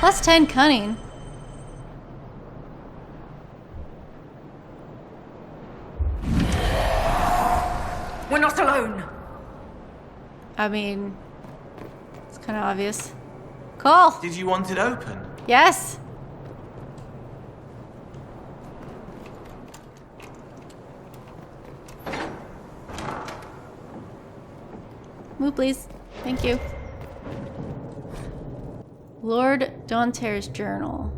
+10 cunning. We're not alone. I mean, it's kind of obvious. Cool. Did you want it open? Yes. Move, please. Thank you. Lord Donter's journal.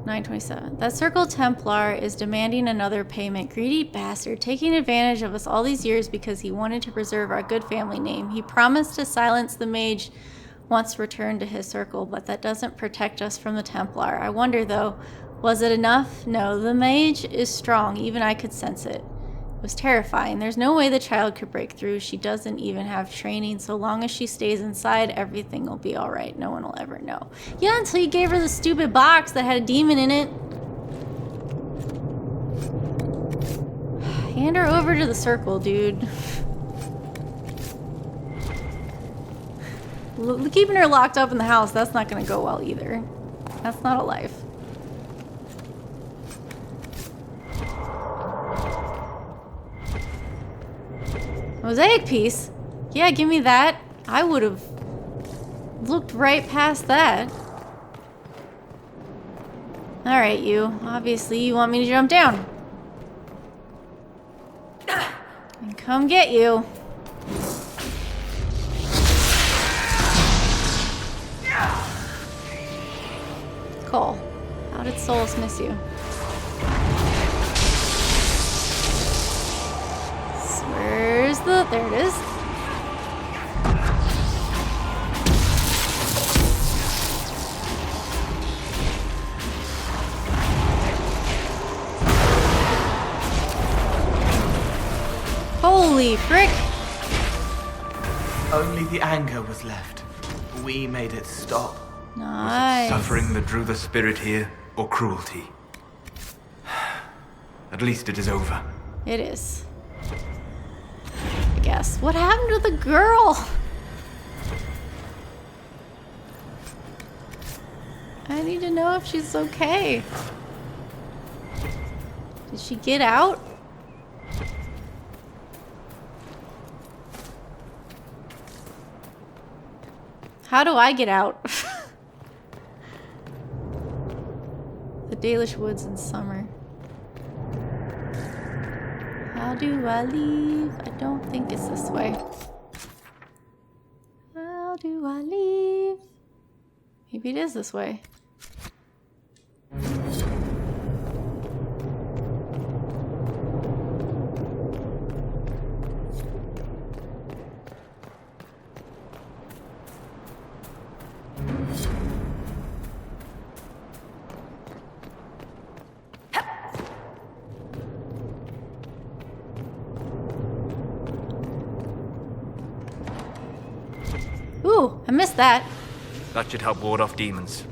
927. That Circle Templar is demanding another payment. Greedy bastard, taking advantage of us all these years because he wanted to preserve our good family name. He promised to silence the mage once returned to his circle, but that doesn't protect us from the Templar. I wonder though, was it enough? No, the mage is strong. Even I could sense it. It was terrifying. There's no way the child could break through. She doesn't even have training. So long as she stays inside, everything will be all right. No one will ever know. Yeah, until you gave her the stupid box that had a demon in it. Hand her over to the circle, dude. Keeping her locked up in the house, that's not going to go well either. That's not a life. Mosaic piece? Yeah, give me that. I would have looked right past that. Alright, you. Obviously, you want me to jump down. And come get you. Cole, how did Solas miss you? Where's the... There it is. Holy frick! Only the anger was left. We made it stop. Nice. Was it suffering that drew the spirit here, or cruelty? At least it is over. It is. I guess. What happened to the girl? I need to know if she's okay. Did she get out? How do I get out? The Dalish woods in summer. How do I leave? I don't think it's this way. How do I leave? Maybe it is this way. Ooh, I missed that. That should help ward off demons.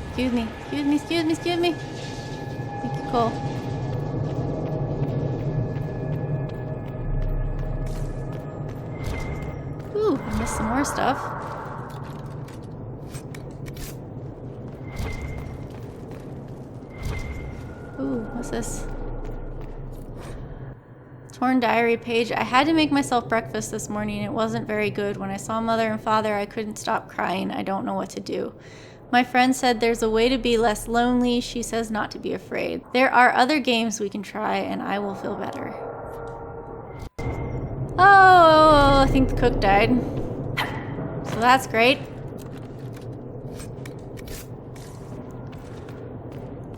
Excuse me, excuse me, excuse me, excuse me. Thank you, Cole. Ooh, I missed some more stuff. Ooh, what's this? Torn diary page. I had to make myself breakfast this morning. It wasn't very good. When I saw Mother and Father, I couldn't stop crying. I don't know what to do. My friend said there's a way to be less lonely. She says not to be afraid. There are other games we can try and I will feel better. Oh, I think the cook died. So that's great.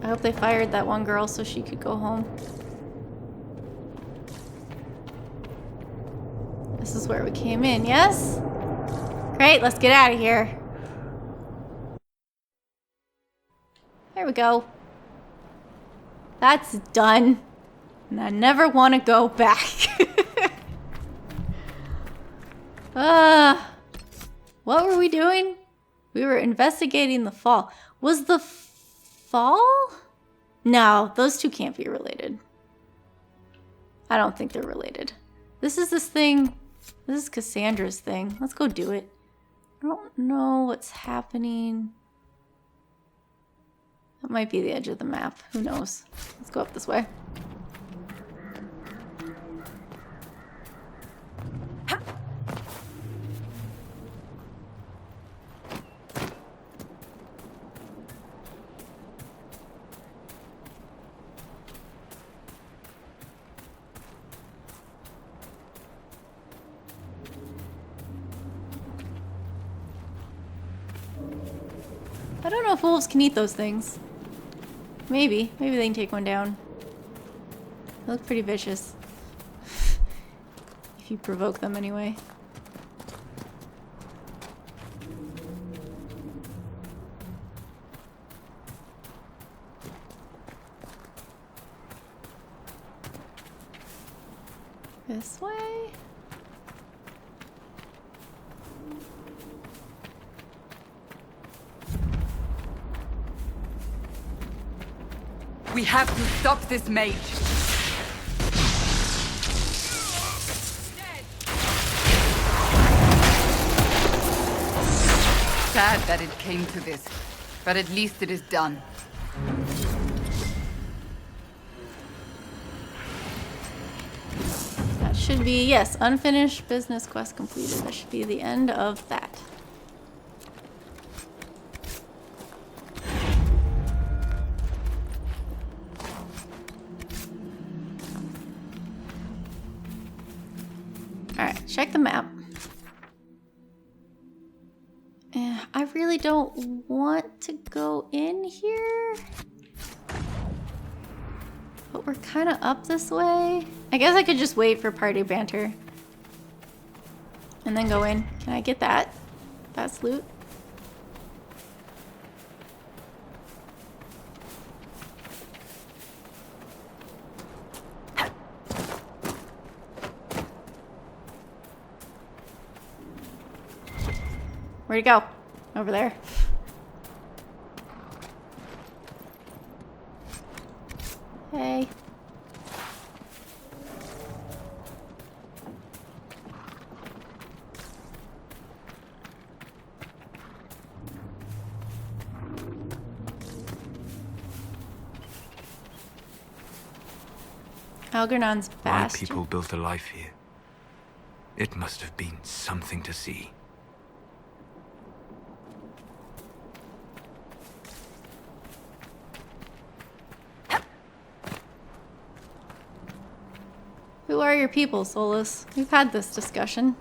I hope they fired that one girl so she could go home. This is where we came in, yes? Great, let's get out of here. There we go. That's done. And I never want to go back. What were we doing? We were investigating the fall. Was the fall? No, those two can't be related. I don't think they're related. This is this thing. This is Cassandra's thing. Let's go do it. I don't know what's happening. That might be the edge of the map. Who knows? Let's go up this way. I don't know if wolves can eat those things. Maybe. Maybe they can take one down. They look pretty vicious. If you provoke them anyway. This way? We have to stop this mage. Sad that it came to this, but at least it is done. That should be, yes, unfinished business quest completed. That should be the end of that. Alright, check the map. I really don't want to go in here. But we're kind of up this way. I guess I could just wait for party banter. And then go in. Can I get that? That's loot. Where'd it go? Over there. Hey. Algernon's My bastion. people built a life here. It must have been something to see. Who are your people, Solas? We've had this discussion.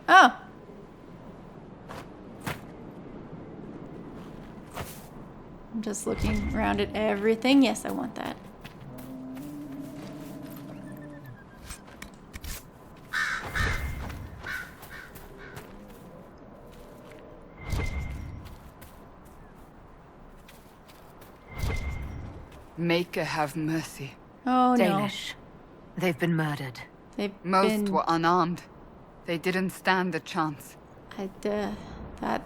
Oh. I'm just looking around at everything. Yes, I want that. Maker have mercy. Oh, no. Danish. They've been murdered. They've Most been... were unarmed. They didn't stand a chance. That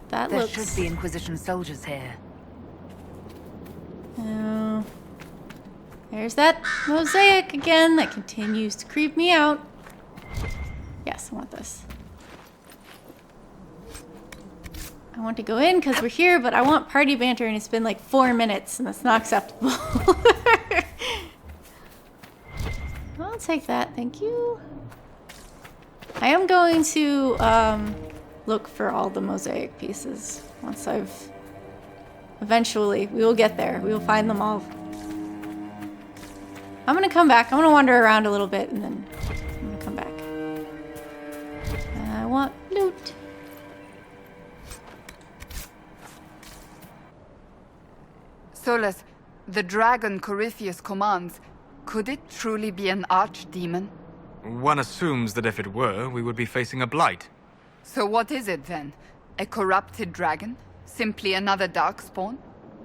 There looks... should be Inquisition soldiers here. Oh. There's that mosaic again that continues to creep me out. Yes, I want this. I want to go in because we're here, but I want party banter and it's been like 4 minutes and that's not acceptable. I'll take that, thank you. I am going to look for all the mosaic pieces once I've... Eventually, we will get there. We will find them all. I'm gonna come back. I'm gonna wander around a little bit and then I'm gonna come back. I want loot. Solas, the dragon Corypheus commands, could it truly be an archdemon? One assumes that if it were, we would be facing a blight. So what is it then? A corrupted dragon? Simply another darkspawn?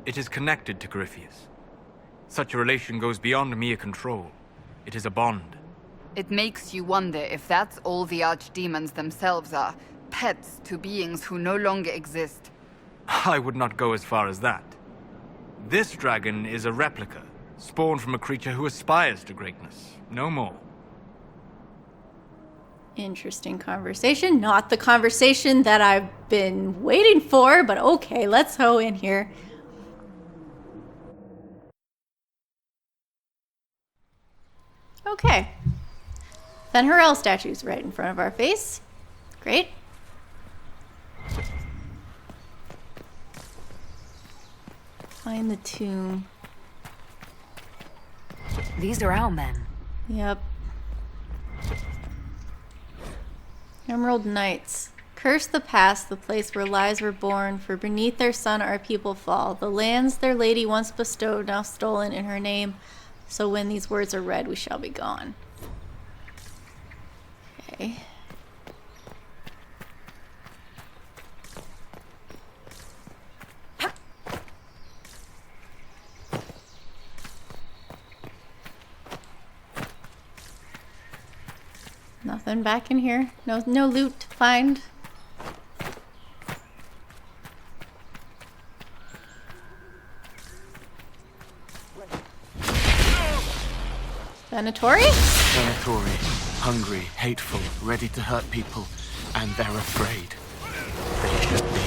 It is connected to Corypheus. Such a relation goes beyond mere control. It is a bond. It makes you wonder if that's all the archdemons themselves are. Pets to beings who no longer exist. I would not go as far as that. This dragon is a replica, spawned from a creature who aspires to greatness. No more. Interesting conversation. Not the conversation that I've been waiting for, but okay, let's go in here. Okay. Fen'Harel statue's right in front of our face. Great. Find the tomb. These are our men. Yep. Emerald Knights. Curse the past, the place where lies were born, for beneath their sun our people fall. The lands their lady once bestowed, now stolen in her name. So when these words are read, we shall be gone. Okay. Nothing back in here. No loot to find. Venatori? Venatori, hungry, hateful, ready to hurt people, and they're afraid. They should be.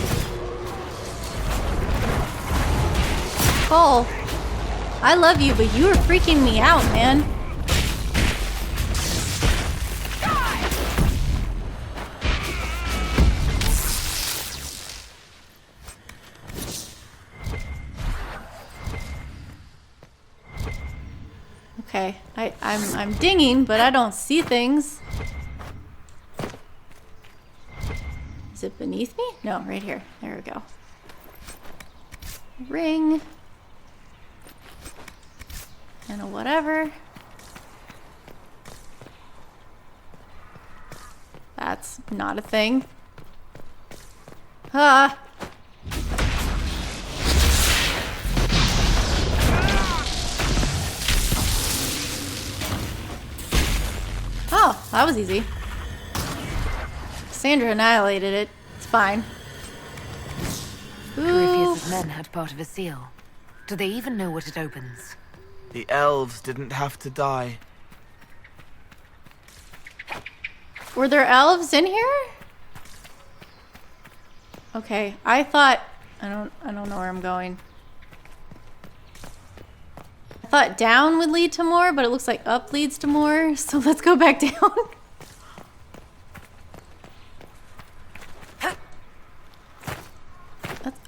Cole, I love you, but you are freaking me out, man. Okay, I'm dinging, but I don't see things. Is it beneath me? No, right here. There we go. Ring. And a whatever. That's not a thing. Ah! Oh, that was easy. Sandra annihilated it. It's fine. Corypheus' men had part of a seal. Do they even know what it opens? The elves didn't have to die. Were there elves in here? Okay, I thought I don't know where I'm going. I thought down would lead to more, but it looks like up leads to more, so let's go back down.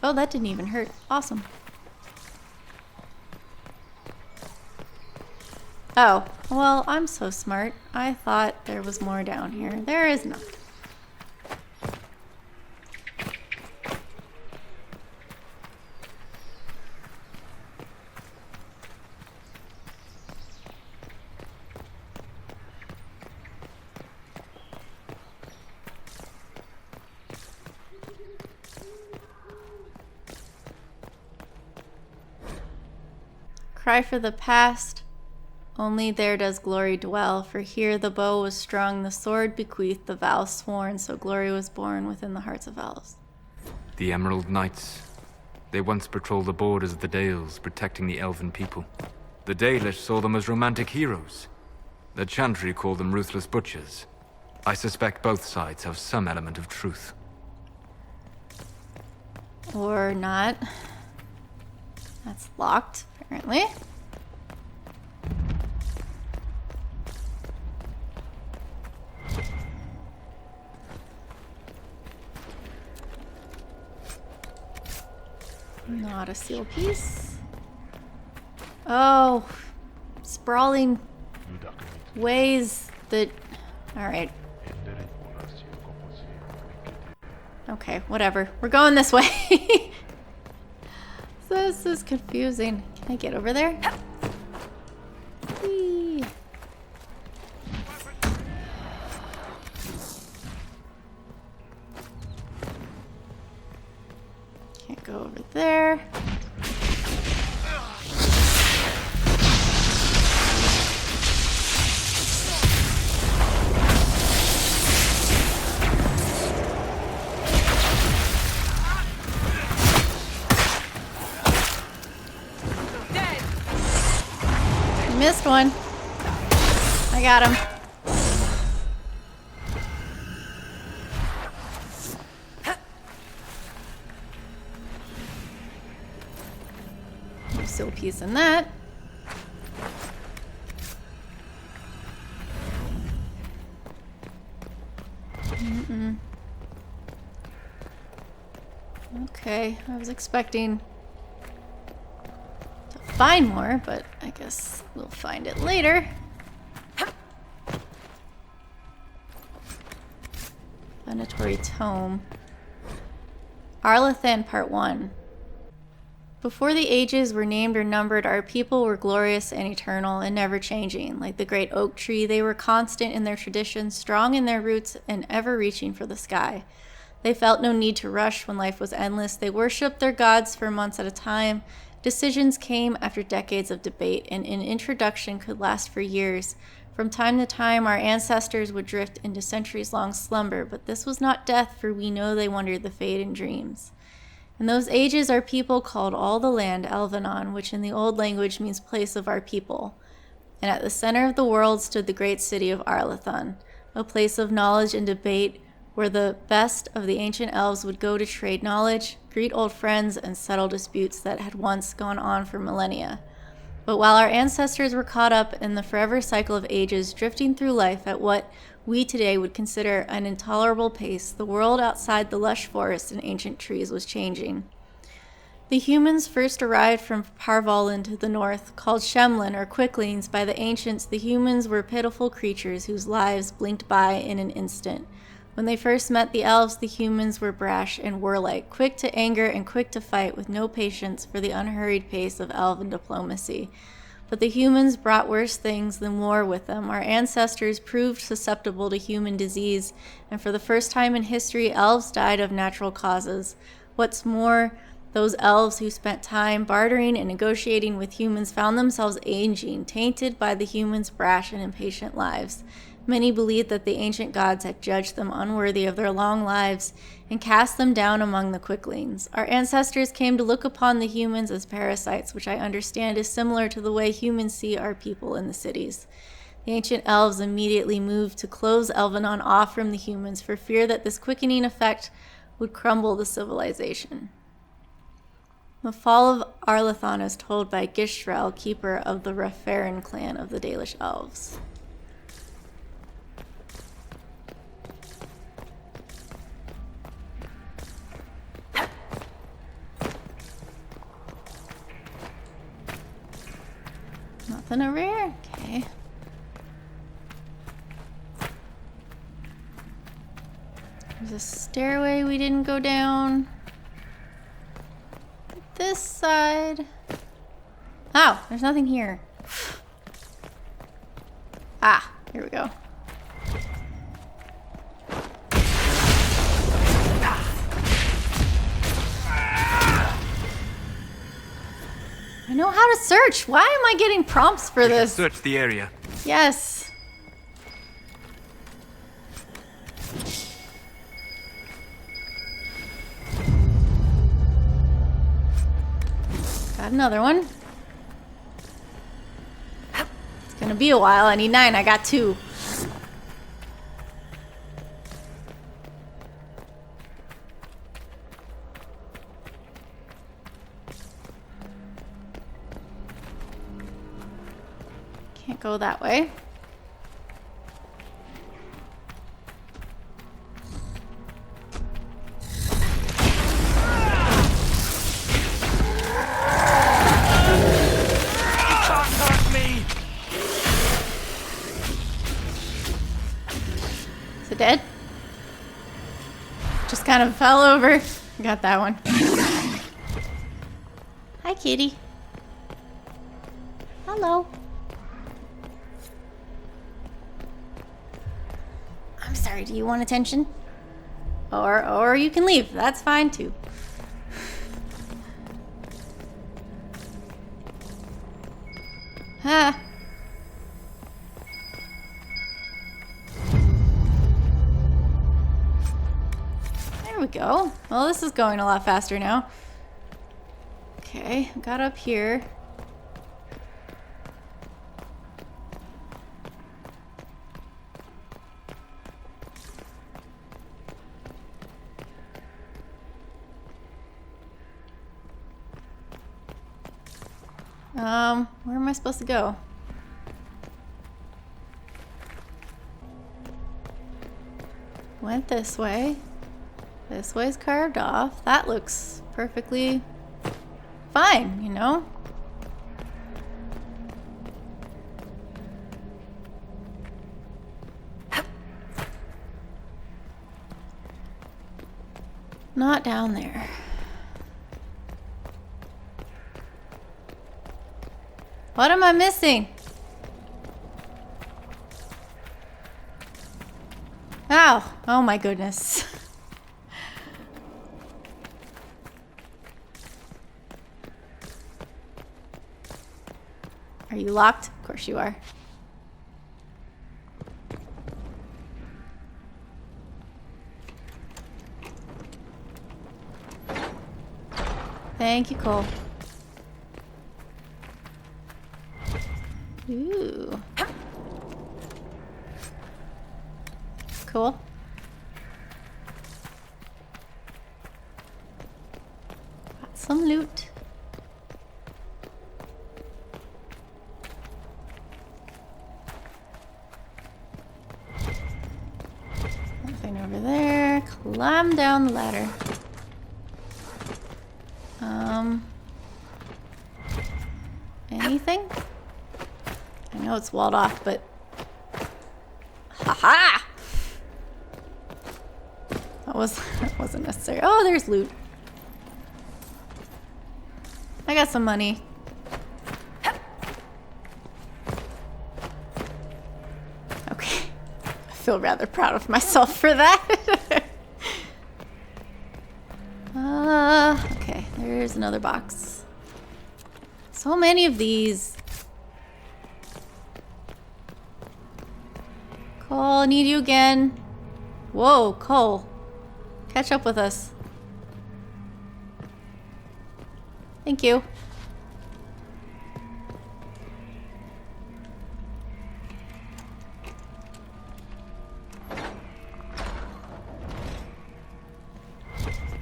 Oh, that didn't even hurt. Awesome. Oh, well, I'm so smart. I thought there was more down here. There is not. Cry for the past. Only there does glory dwell, for here the bow was strung, the sword bequeathed, the vow sworn, so glory was born within the hearts of elves. The Emerald Knights. They once patrolled the borders of the Dales, protecting the elven people. The Dalish saw them as romantic heroes. The Chantry called them ruthless butchers. I suspect both sides have some element of truth. Or not. That's locked, apparently. Not a seal piece. Oh, sprawling ways that... Alright. Okay, whatever. We're going this way. This is confusing. Can I get over there? Whee. Can't go over there. Missed one. I got him. seal piece in that. Okay, I was expecting to find more, but I guess we'll find it later. Veneratory Tome. Arlathan Part 1. Before the ages were named or numbered, our people were glorious and eternal and never changing. Like the great oak tree, they were constant in their traditions, strong in their roots, and ever reaching for the sky. They felt no need to rush when life was endless. They worshipped their gods for months at a time. Decisions came after decades of debate, and an introduction could last for years. From time to time, our ancestors would drift into centuries-long slumber, but this was not death, for we know they wandered the fade in dreams. In those ages, our people called all the land Elvenon, which in the old language means place of our people. And at the center of the world stood the great city of Arlathan, a place of knowledge and debate, where the best of the ancient elves would go to trade knowledge, greet old friends, and settle disputes that had once gone on for millennia. But while our ancestors were caught up in the forever cycle of ages, drifting through life at what we today would consider an intolerable pace, the world outside the lush forests and ancient trees was changing. The humans first arrived from Parvalin to the north, called Shemlin or Quicklings by the ancients. The humans were pitiful creatures whose lives blinked by in an instant. When they first met the elves, the humans were brash and warlike, quick to anger and quick to fight, with no patience for the unhurried pace of elven diplomacy. But the humans brought worse things than war with them. Our ancestors proved susceptible to human disease, and for the first time in history, elves died of natural causes. What's more, those elves who spent time bartering and negotiating with humans found themselves aging, tainted by the humans' brash and impatient lives. Many believed that the ancient gods had judged them unworthy of their long lives and cast them down among the quicklings. Our ancestors came to look upon the humans as parasites, which I understand is similar to the way humans see our people in the cities. The ancient elves immediately moved to close Elvenon off from the humans for fear that this quickening effect would crumble the civilization. The fall of Arlathan is told by Gishrel, keeper of the Referin clan of the Dalish elves. Nothing over here? Okay. There's a stairway we didn't go down. This side. Oh, there's nothing here. Ah, here we go. I know how to search. Why am I getting prompts for this? Search the area. Yes. Got another one. It's gonna be a while. I need 9. I got 2. Can't go that way. Is it dead? Just kind of fell over. Got that one. Hi, kitty. Hello. I'm sorry, do you want attention? Or you can leave. That's fine too. Ah. There we go. Well, this is going a lot faster now. Okay, got up here. Where am I supposed to go? Went this way. This way's carved off. That looks perfectly fine, you know? Not down there. What am I missing? Ow! Oh my goodness. Are you locked? Of course you are. Thank you, Cole. Ooh. Cool. Got some loot. Nothing over there. Climb down the ladder. Anything? I know it's walled off, but... Ha-ha! That wasn't necessary. Oh, there's loot. I got some money. Okay. I feel rather proud of myself for that. Okay. There's another box. So many of these. Cole, need you again. Whoa, Cole. Catch up with us. Thank you.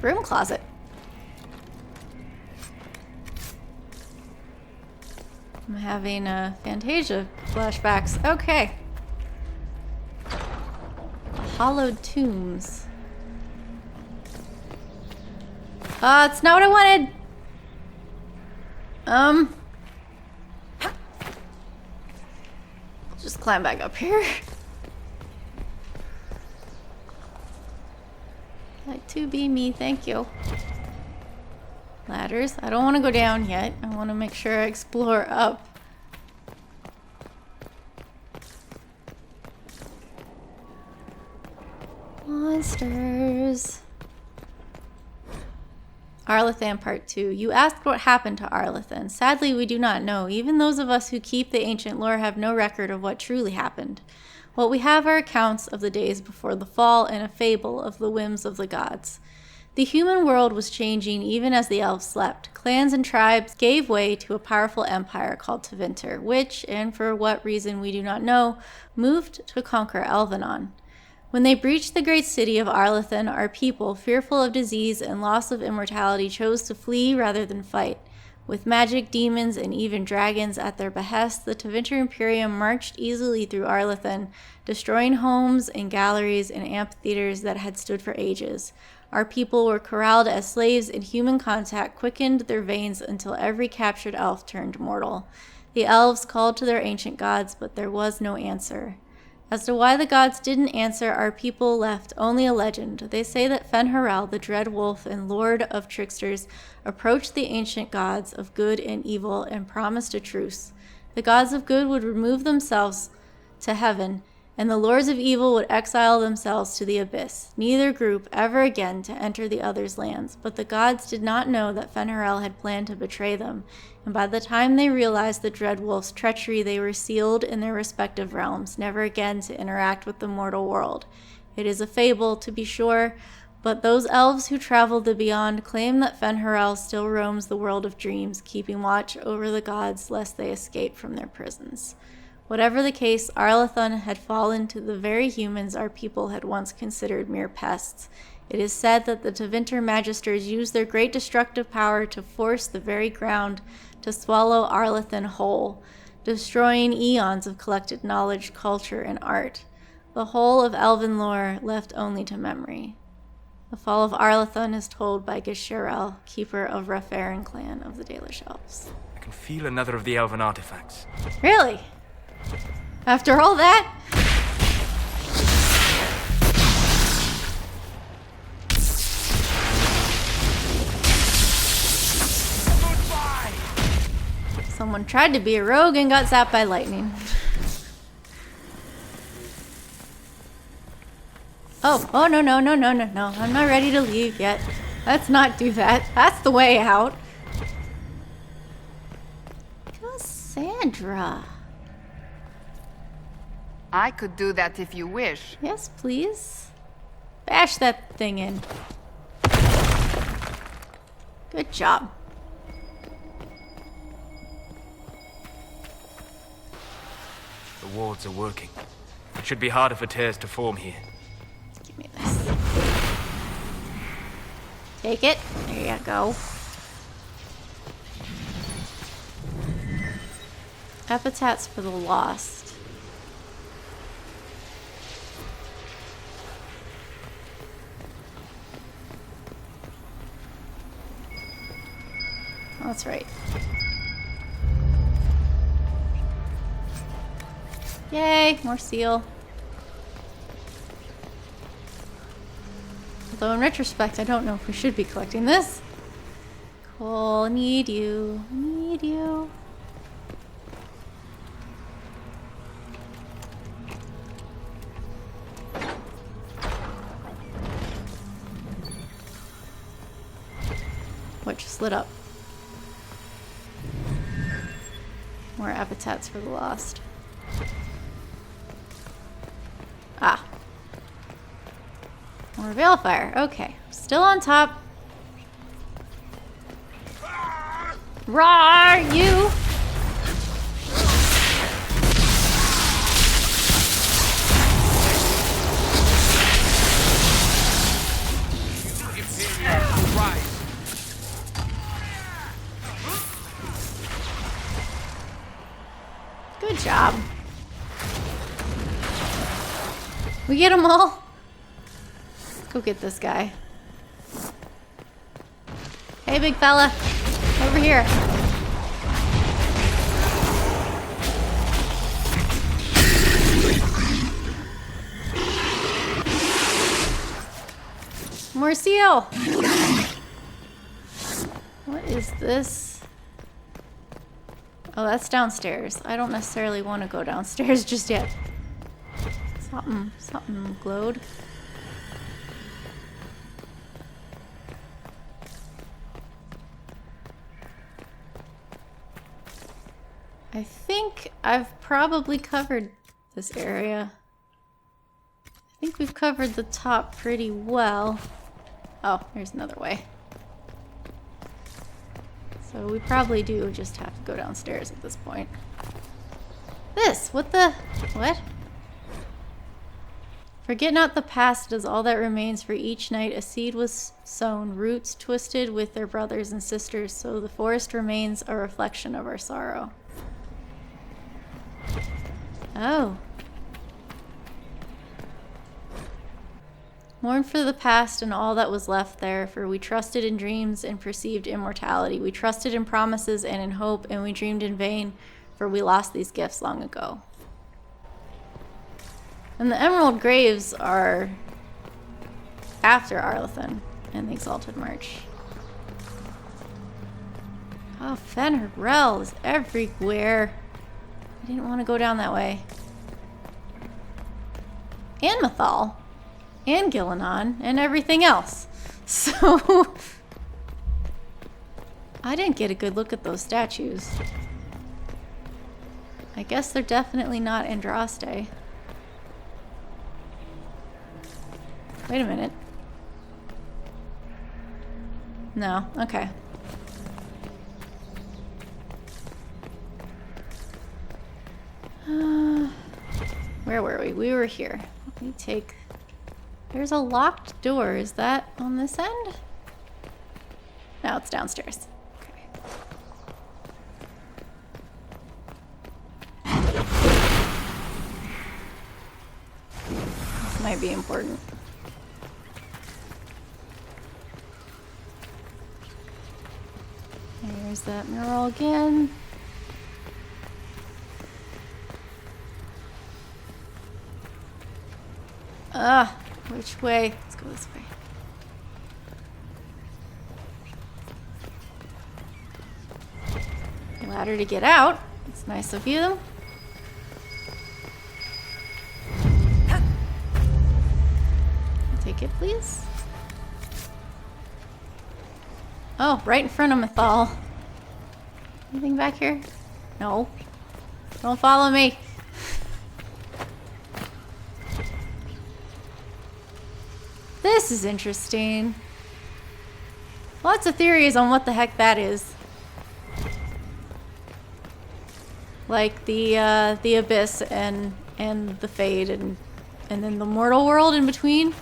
Broom closet. I'm having Fantasia flashbacks. Okay. Hollowed tombs. It's not what I wanted. Just climb back up here. Like to be me, thank you. Ladders. I don't want to go down yet. I want to make sure I explore up. Monsters. Arlathan Part 2. You asked what happened to Arlathan. Sadly, we do not know. Even those of us who keep the ancient lore have no record of what truly happened. What we have are accounts of the days before the fall and a fable of the whims of the gods. The human world was changing even as the elves slept. Clans and tribes gave way to a powerful empire called Tevinter, which, and for what reason we do not know, moved to conquer Elvenon. When they breached the great city of Arlathan, our people, fearful of disease and loss of immortality, chose to flee rather than fight. With magic, demons, and even dragons at their behest, the Tevinter Imperium marched easily through Arlathan, destroying homes and galleries and amphitheaters that had stood for ages. Our people were corralled as slaves, and human contact quickened their veins until every captured elf turned mortal. The elves called to their ancient gods, but there was no answer. As to why the gods didn't answer, our people left only a legend. They say that Fen'Harel, the dread wolf and lord of tricksters, approached the ancient gods of good and evil and promised a truce. The gods of good would remove themselves to heaven, and the lords of evil would exile themselves to the abyss, neither group ever again to enter the other's lands. But the gods did not know that Fen'Harel had planned to betray them, and by the time they realized the dread wolf's treachery, they were sealed in their respective realms, never again to interact with the mortal world. It is a fable, to be sure, but those elves who traveled the beyond claim that Fen'Harel still roams the world of dreams, keeping watch over the gods lest they escape from their prisons. Whatever the case, Arlathan had fallen to the very humans our people had once considered mere pests. It is said that the Tevinter Magisters used their great destructive power to force the very ground to swallow Arlathan whole, destroying eons of collected knowledge, culture, and art. The whole of elven lore left only to memory. The fall of Arlathan is told by Gisherel, keeper of Refarin clan of the Dalish Elves. I can feel another of the elven artifacts. Really? After all that? Someone tried to be a rogue and got zapped by lightning. Oh, no. I'm not ready to leave yet. Let's not do that. That's the way out. Cassandra. I could do that if you wish. Yes, please. Bash that thing in. Good job. The wards are working. It should be harder for tears to form here. Give me this. Take it. There you go. Epitaphs for the lost. Oh, that's right. Yay, more seal. Although in retrospect, I don't know if we should be collecting this. Cool, need you. Need you. What just lit up? More epitaphs for the lost. Ah. More Veilfire. Okay. Still on top. Roar, you! Good job. We get them all? Go get this guy. Hey, big fella. Over here. More seal. What is this? Oh, that's downstairs. I don't necessarily want to go downstairs just yet. Something glowed. I think I've probably covered this area. I think we've covered the top pretty well. Oh, there's another way. So we probably do just have to go downstairs at this point. This, what the, what? Forget not the past, it is all that remains. For each night a seed was sown, roots twisted with their brothers and sisters, so the forest remains a reflection of our sorrow. Oh. Mourn for the past and all that was left there, for we trusted in dreams and perceived immortality. We trusted in promises and in hope, and we dreamed in vain, for we lost these gifts long ago. And the Emerald Graves are after Arlathan and the Exalted March. Oh, Fenrel is everywhere. I didn't want to go down that way. And Mythal. And Gillenon. And everything else. So... I didn't get a good look at those statues. I guess they're definitely not Andraste. Wait a minute. No, okay. Where were we? We were here. Let me take There's a locked door. Is that on this end? No, it's downstairs. Okay. This might be important. There's that mural again. Which way? Let's go this way. Ladder to get out. It's nice of you. Take it, please. Oh, right in front of Mythal. Anything back here? No. Don't follow me. This is interesting. Lots of theories on what the heck that is. Like the abyss and the fade and then the mortal world in between.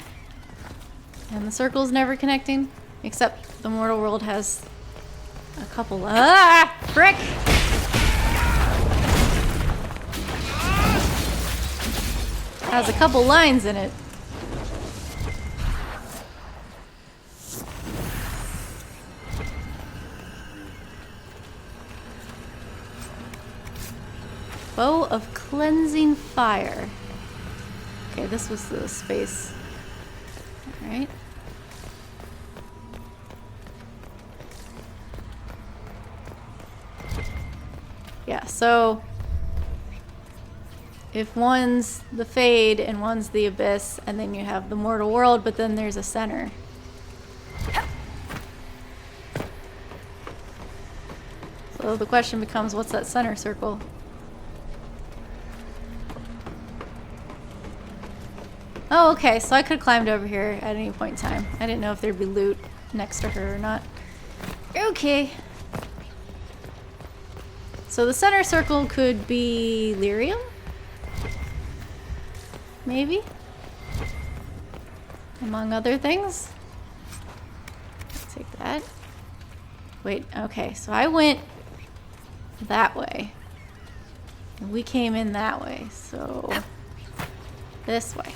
And the circle's never connecting. Except the mortal world has a couple. Ah! Frick! Has a couple lines in it. Bow of cleansing fire. Okay, this was the space. Alright. Yeah, so if one's the fade and one's the abyss, and then you have the mortal world, but then there's a center. So the question becomes, what's that center circle? Oh, okay, so I could have climbed over here at any point in time. I didn't know if there'd be loot next to her or not. Okay. So the center circle could be lyrium? Maybe? Among other things? Let's take that. Wait, okay, so I went that way. And we came in that way, so this way.